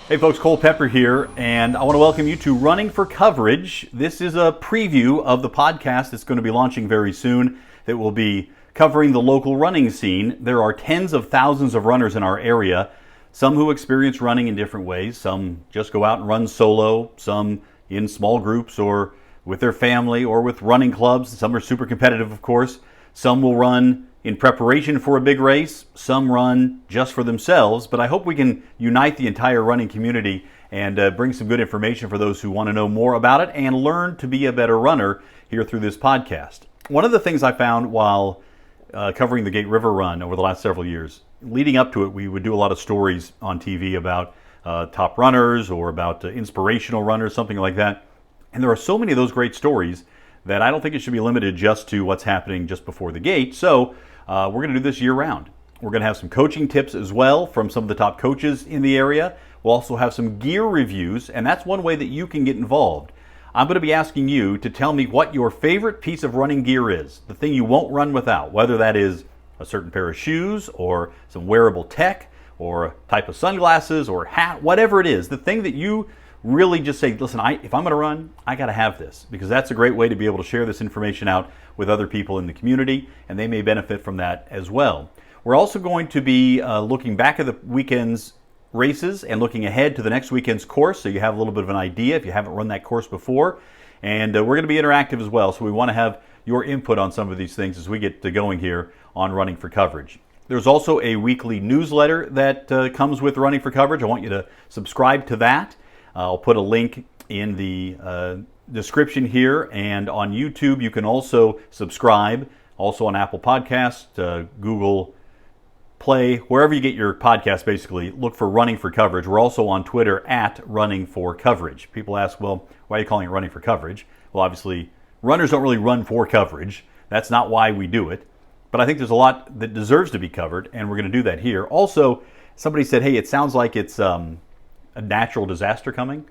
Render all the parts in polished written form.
Hey folks, Cole Pepper here, and I want to welcome you to Running for Coverage. This is a preview of the podcast that's going to be launching very soon that will be covering the local running scene. There are tens of thousands of runners in our area, some who experience running in different ways. Some just go out and run solo, some in small groups or with their family or with running clubs. Some are super competitive, of course. Some will run in preparation for a big race, some run just for themselves, but I hope we can unite the entire running community and bring some good information for those who want to know more about it and learn to be a better runner here through this podcast. One of the things I found while covering the Gate River Run over the last several years, leading up to it, we would do a lot of stories on TV about top runners or about inspirational runners, something like that. And there are so many of those great stories that I don't think it should be limited just to what's happening just before the gate. So we're going to do this year-round. We're going to have some coaching tips as well from some of the top coaches in the area. We'll also have some gear reviews, and that's one way that you can get involved. I'm going to be asking you to tell me what your favorite piece of running gear is, the thing you won't run without, whether that is a certain pair of shoes or some wearable tech or a type of sunglasses or hat, whatever it is, the thing that you really just say, listen, if I'm going to run, I got to have this, because that's a great way to be able to share this information out with other people in the community, and they may benefit from that as well. We're also going to be looking back at the weekend's races and looking ahead to the next weekend's course, so you have a little bit of an idea if you haven't run that course before. And we're going to be interactive as well, so we want to have your input on some of these things as we get going here on Running for Coverage. There's also a weekly newsletter that comes with Running for Coverage. I want you to subscribe to that. I'll put a link in the description here, and on YouTube you can also subscribe, also on Apple Podcasts, Google Play, wherever you get your podcast. Basically look for Running for Coverage. We're also on Twitter at Running for Coverage. People ask, well, why are you calling it Running for Coverage? Well, obviously runners don't really run for coverage. That's not why we do it, but I think there's a lot that deserves to be covered, and we're going to do that here. Also, somebody said, hey, it sounds like it's a natural disaster coming.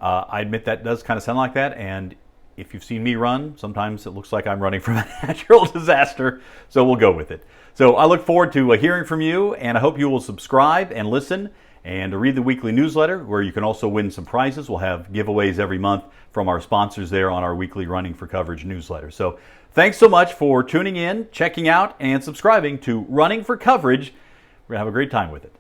I admit that does kind of sound like that, and if you've seen me run, sometimes it looks like I'm running from a natural disaster, so we'll go with it. So I look forward to hearing from you, and I hope you will subscribe and listen and read the weekly newsletter, where you can also win some prizes. We'll have giveaways every month from our sponsors there on our weekly Running for Coverage newsletter. So thanks so much for tuning in, checking out, and subscribing to Running for Coverage. We're going to have a great time with it.